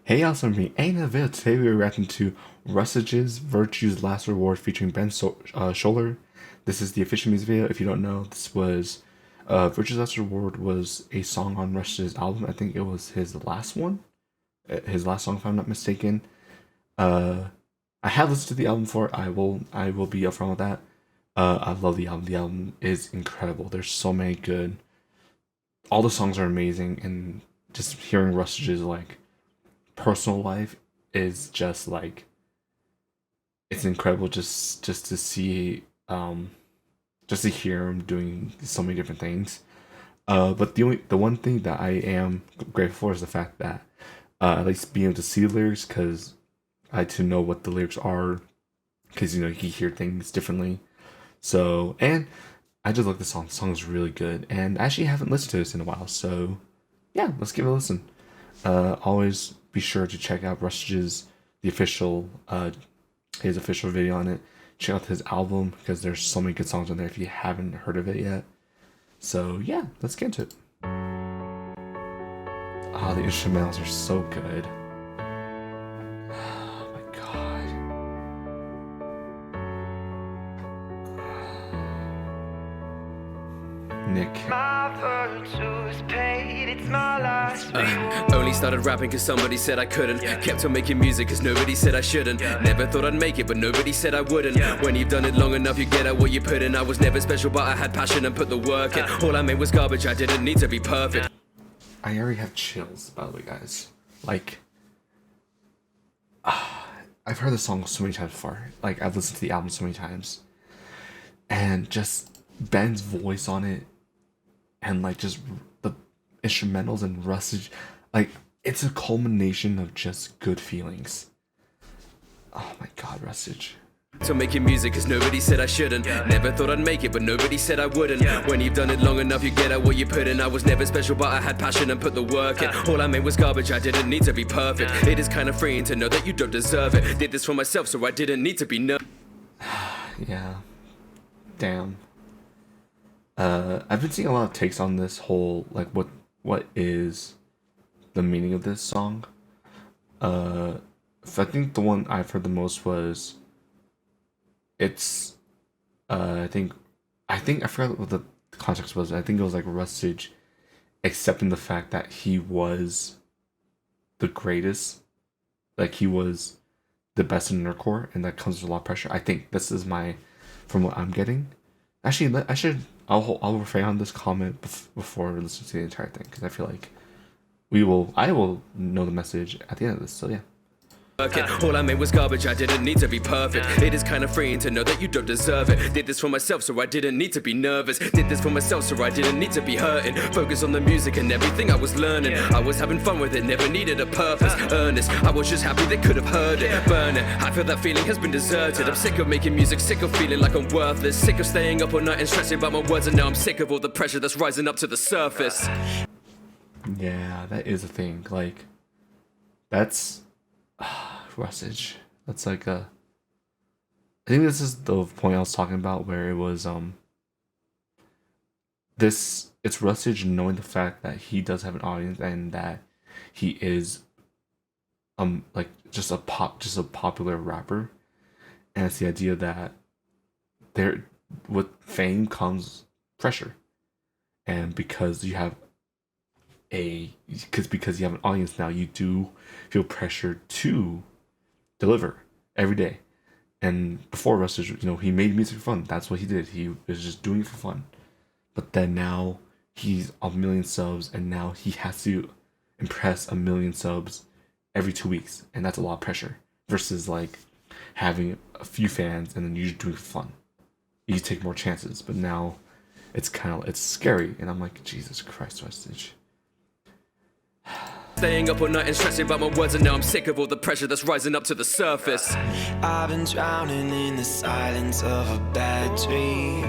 Hey, awesome me. Ain't a video. Today we are reacting to Rustage's Virtue's Last Reward featuring Schuller. This is the official music video. If you don't know, this was Virtue's Last Reward was a song on Rustage's album. I think it was his last one, his last song, if I'm not mistaken. I have listened to the album before. I will be upfront with that. I love the album. The album is incredible. There's so many good. All the songs are amazing, and just hearing Rustage's personal life is just it's incredible just to see just to hear him doing so many different things. But the one thing that I am grateful for is the fact that at least being able to see the lyrics, because I like to know what the lyrics are, because you hear things differently. So, and I just like the song. The song is really good, and I actually haven't listened to this in a while, so yeah, let's give it a listen. Always be sure to check out Rustage's his official video on it. Check out his album, because there's so many good songs on there if you haven't heard of it yet. So yeah, let's get into it. Ah, the instrumentals are so good. Oh my god. Nick. Only started rapping cause somebody said I couldn't. Kept on making music cause nobody said I shouldn't. Never thought I'd make it but nobody said I wouldn't. When you've done it long enough you get out what you put in. I was never special but I had passion and put the work in. All I made was garbage, I didn't need to be perfect. I already have chills, by the way, guys. I've heard the song so many times before. I've listened to the album so many times. And just Ben's voice on it, and just the instrumentals and Rustage, it's a culmination of just good feelings. Oh my god, Rustage. So making music cause nobody said I shouldn't. Never thought I'd make it but nobody said I wouldn't. When you've done it long enough you get out what you put in. I was never special but I had passion and put the work in. All I made was garbage, I didn't need to be perfect. It is kind of freeing to know that you don't deserve it. Did this for myself so I didn't need to be Yeah. Damn. I've been seeing a lot of takes on this whole what is the meaning of this song. I think the one I've heard the most was it's I think I forgot what the context was. I think it was Rustage accepting the fact that he was the greatest, he was the best in Nerdcore, and that comes with a lot of pressure. I think this is from what I'm getting. Actually, I'll refrain on this comment before listening to the entire thing, because I feel like I will know the message at the end of this. So yeah. All I made was garbage, I didn't need to be perfect. It is kind of freeing to know that you don't deserve it. Did this for myself so I didn't need to be nervous. Did this for myself so I didn't need to be hurting. Focus on the music and everything I was learning. I was having fun with it, never needed a purpose. Earnest, I was just happy they could have heard it. Burn it, I feel that feeling has been deserted. I'm sick of making music, sick of feeling like I'm worthless. Sick of staying up all night and stressing about my words. And now I'm sick of all the pressure that's rising up to the surface. Yeah, that is a thing. That's Rustage. That's I think this is the point I was talking about, where it was it's Rustage knowing the fact that he does have an audience, and that he is just a popular rapper, and it's the idea that with fame comes pressure, and because you have because you have an audience now, you do feel pressure to deliver every day. And before Rustage, he made music for fun. That's what he did. He was just doing it for fun. But then now he's a million subs, and now he has to impress a million subs every 2 weeks, and that's a lot of pressure. Versus having a few fans and then you just doing it for fun. You take more chances. But now it's it's scary, and I'm like, Jesus Christ, Rustage. Staying up all night and stressing about my words, and now I'm sick of all the pressure that's rising up to the surface. I've been drowning in the silence of a bad dream.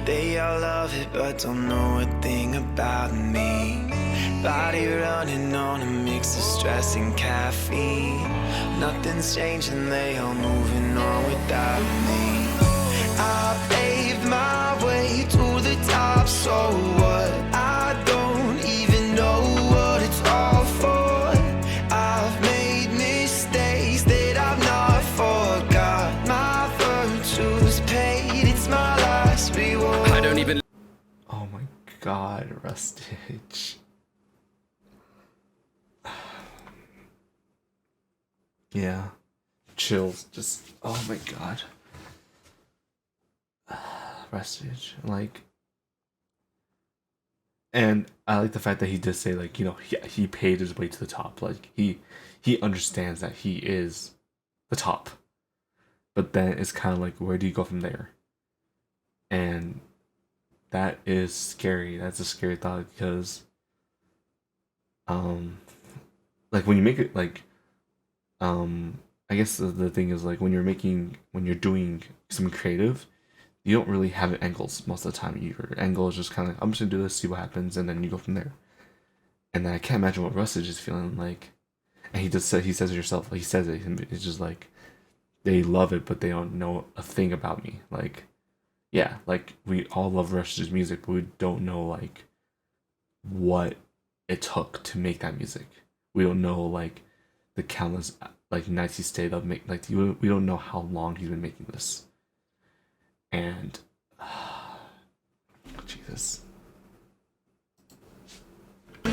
They all love it but don't know a thing about me. Body running on a mix of stress and caffeine. Nothing's changing, they all moving on without me. I paved my way to the top, so what? I don't even know what it's all for. I've made Rustage. Yeah. Chills. Just, oh my god. Rustage. Like, and I like the fact that he did say, like, you know, he paid his way to the top. Like, he understands that he is the top. But then it's kind of like, where do you go from there? And that is scary. That's a scary thought because, like when you make it, like, I guess the thing is, like, when you're doing something creative, you don't really have angles most of the time. Your angle is just kind of, I'm just gonna do this, see what happens, and then you go from there. And then I can't imagine what Rustage is feeling like. And he says it yourself. Like, he says it. It's just like, they love it, but they don't know a thing about me. Like, yeah, like, we all love Rush's music, but we don't know, like, what it took to make that music. We don't know, like, the countless, like, nights he stayed up, we don't know how long he's been making this. And, Jesus. I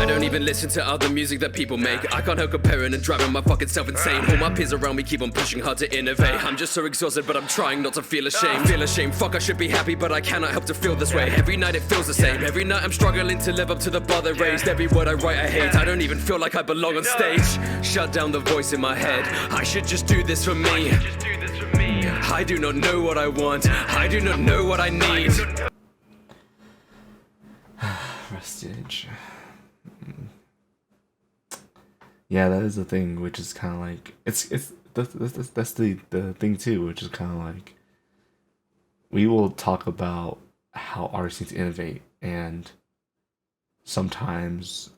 don't even listen to other music that people make. I can't help comparing and driving my fucking self insane. All my peers around me keep on pushing hard to innovate. I'm just so exhausted, but I'm trying not to feel ashamed. Feel ashamed, fuck, I should be happy, but I cannot help to feel this way. Every night it feels the same. Every night I'm struggling to live up to the bar they raised. Every word I write I hate. I don't even feel like I belong on stage. Shut down the voice in my head. I should just do this for me. I do not know what I want. I do not know what I need. Rustage. Yeah, that is the thing, which is kind of like, that's the thing too, which is kind of like, we will talk about how artists need to innovate, and sometimes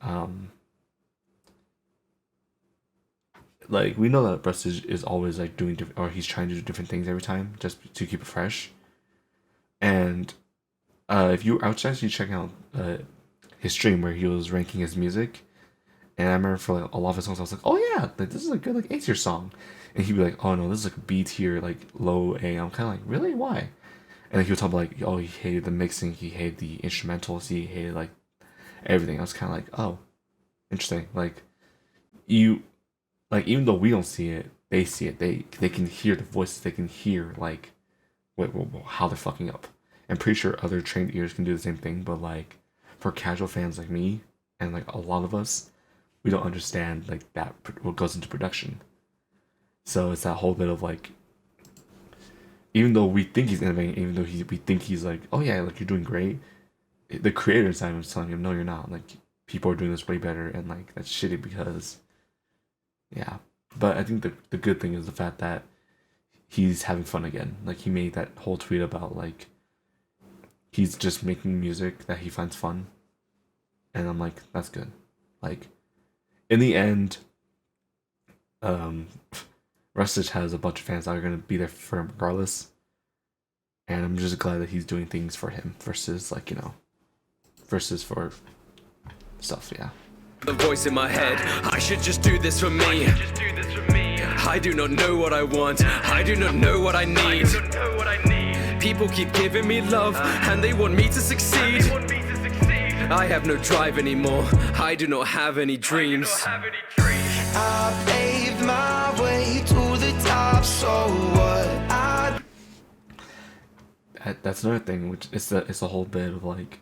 like, we know that Rustage is always like doing different, or he's trying to do different things every time just to keep it fresh. And if you, I was actually checking out his stream where he was ranking his music, and I remember for like a lot of his songs I was like, oh yeah, like, this is a good like A tier song, and he'd be like, oh no, this is like B tier, like low A. I'm kind of like, really, why? And then he would talk about like, oh, he hated the mixing, he hated the instrumentals, he hated like everything. I was kind of like, oh, interesting. Like, you, like, even though we don't see it, they see it. They can hear the voices. They can hear like how they're fucking up. I'm pretty sure other trained ears can do the same thing, but like, for casual fans like me and like a lot of us, we don't understand like that what goes into production. So it's that whole bit of like, even though we think he's innovating, even though we think he's like, oh yeah, like, you're doing great, the creator inside him is telling him, no, you're not. Like, people are doing this way better, and like, that's shitty because, yeah. But I think the good thing is the fact that he's having fun again. Like, he made that whole tweet about like, he's just making music that he finds fun, and I'm like, that's good. Like, in the end, Rustage has a bunch of fans that are gonna be there for him regardless, and I'm just glad that he's doing things for him versus, like, you know, versus for stuff. Yeah. The voice in my head, I should just do this for me. I do not know what I want. I do not know what I need. People keep giving me love, and they want me to succeed. I have no drive anymore. I do not have any dreams. I paved my way to the top, so what? That's another thing, which it's the whole bit of like,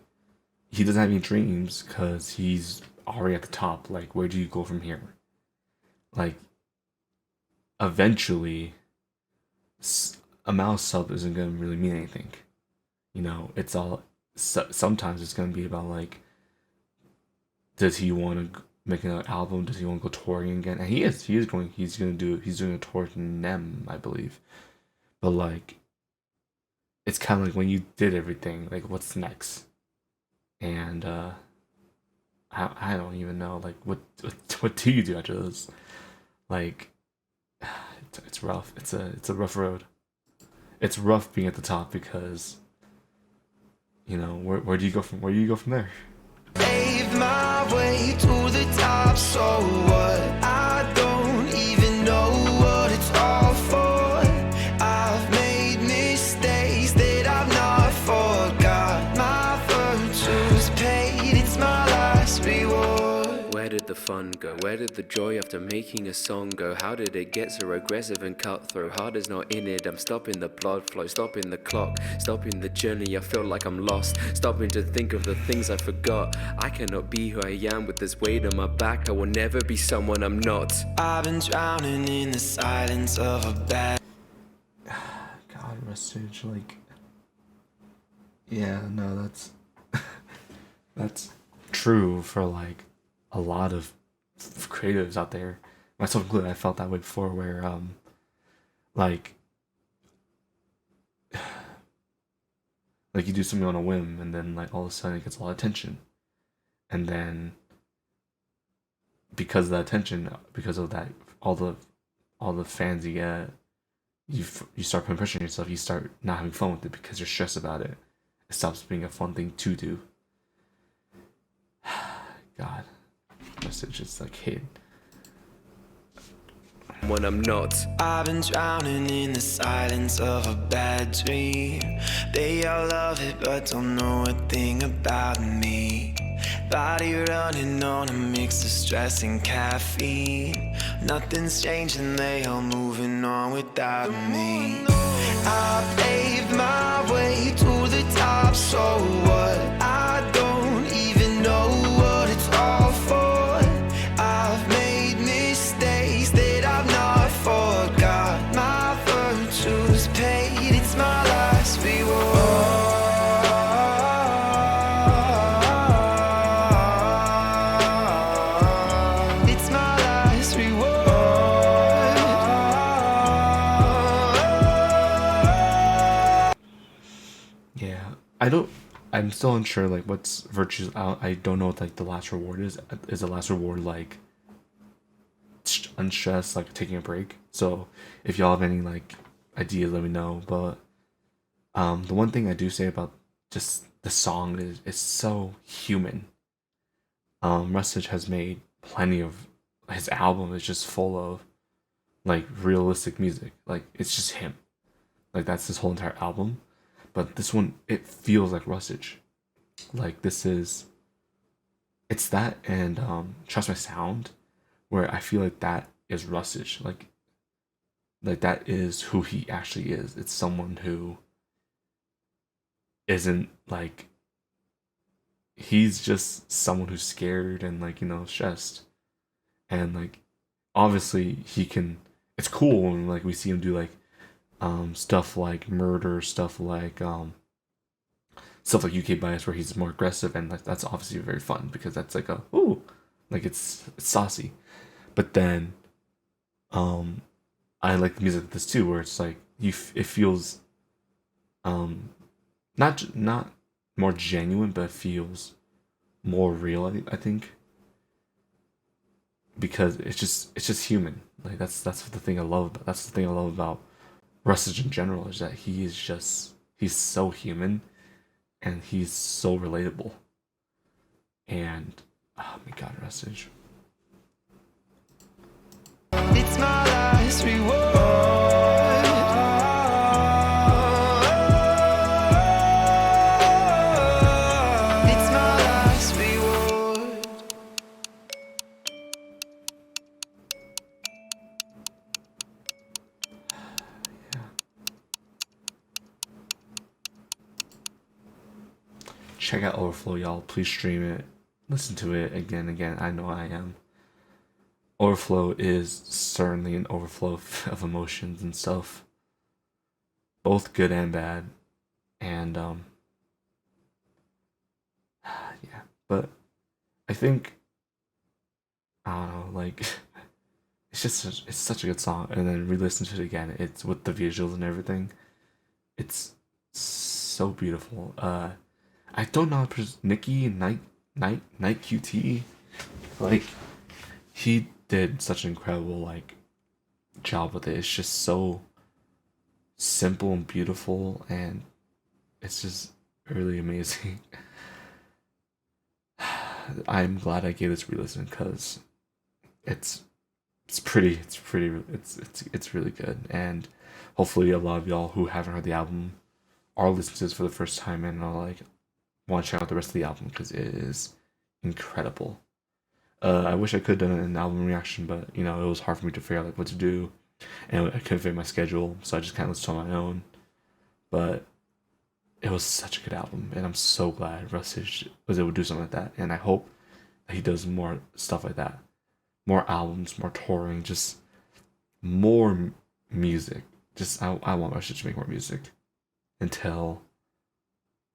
he doesn't have any dreams because he's already at the top. Like, where do you go from here? Like, eventually, amount of sub isn't gonna really mean anything. You know, it's all, sometimes it's gonna be about like, does he want to make another album? Does he want to go touring again? And he's doing a tour to NEM, I believe. But like, it's kind of like, when you did everything, like, what's next? And I don't even know, like, what do you do after this? Like, it's rough. It's a rough road. It's rough being at the top because, you know, where do you go from there? Paved my way to the top, so what? I don't even know what it's all for. I've made mistakes that I've not forgot. Where did the fun go? Where did the joy after making a song go? How did it get so aggressive and cutthroat? Heart is not in it, I'm stopping the blood flow, stopping the clock, stopping the journey, I feel like I'm lost, stopping to think of the things I forgot. I cannot be who I am with this weight on my back, I will never be someone I'm not. I've been drowning in the silence of a bad. God, Rustage, like, yeah, no, that's true for like a lot of creatives out there, myself included. I felt that way before, where like like you do something on a whim, and then like all of a sudden it gets a lot of attention, and then because of that attention, because of that, all the fans you get, you start putting pressure on yourself. You start not having fun with it because you're stressed about it. It stops being a fun thing to do. God, message is like hate. When I'm not. I've been drowning in the silence of a bad dream. They all love it but don't know a thing about me. Body running on a mix of stress and caffeine. Nothing's changing, they all moving on without me. I paved my way to the top, so what? I don't even know what it's all for. I've made mistakes that I've not forgot. My virtue's paid, it's my last reward. It's my last reward. Yeah, I'm still unsure like what's virtues out. I don't know what like the last reward is. Is the last reward like unstressed, like taking a break? So if y'all have any like ideas, let me know. But the one thing I do say about just the song is it's so human. Rustage has made plenty of, his album is just full of like realistic music. Like it's just him. Like that's his whole entire album. But this one, it feels like Rustage. Like it's that and Trust My Sound, where I feel like that is Rustage. Like that is who he actually is. It's someone who isn't like, he's just someone who's scared and like, stressed. And like obviously he can, it's cool when like we see him do like stuff like Murder, stuff like UK Bias, where he's more aggressive, and like that's obviously very fun because that's like a ooh, like it's saucy. But then I like the music of this too, where it's like it feels not more genuine, but it feels more real, I think, because it's just human. Like that's the thing I love. That's the thing I love about Rustage in general, is that he's so human and he's so relatable. And oh my god, Rustage. It's my last reward. It's my last reward. Check out Overflow, y'all. Please stream it. Listen to it again and again. I know I am. Overflow is certainly an overflow of emotions and stuff. Both good and bad. And yeah. But I think, I don't know, like it's such a good song. And then re-listen to it again. It's with the visuals and everything. It's so beautiful. I don't know, Nikki Night QT, like he did such an incredible like job with it. It's just so simple and beautiful, and it's just really amazing. I'm glad I gave this a re-listen because it's really good, and hopefully a lot of y'all who haven't heard the album are listening to this for the first time and are like want to check out the rest of the album because it is incredible. I wish I could have done an album reaction, but you know, it was hard for me to figure out like what to do, and I couldn't fit my schedule, so I just kind of listened on my own. But it was such a good album, and I'm so glad Rustage was able to do something like that. And I hope that he does more stuff like that, more albums, more touring, just more music. Just I want Rustage to make more music until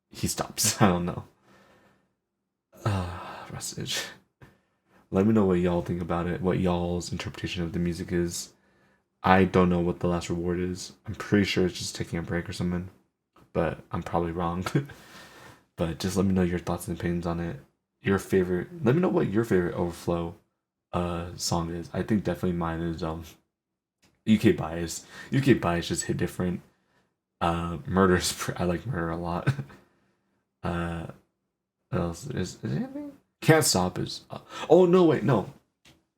he stops. I don't know. Rustage. Let me know what y'all think about it, what y'all's interpretation of the music is. I don't know what the last reward is. I'm pretty sure it's just taking a break or something, but I'm probably wrong. But just let me know your thoughts and opinions on it. Your favorite. Let me know what your favorite Overflow song is. I think definitely mine is UK Bias. UK Bias just hit different. I like Murder a lot. uh, what else is anything? Can't Stop is. Oh no, wait, no.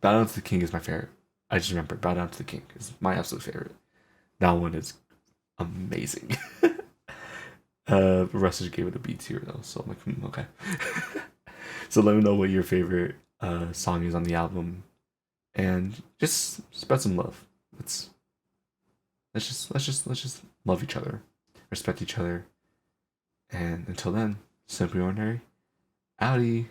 Bow Down to the King is my favorite. I just remember Bow Down to the King is my absolute favorite. That one is amazing. Rustage gave it a B tier though, so I'm like, okay. So let me know what your favorite song is on the album, and just spread some love. Let's just love each other, respect each other, and until then, simply ordinary. Outie.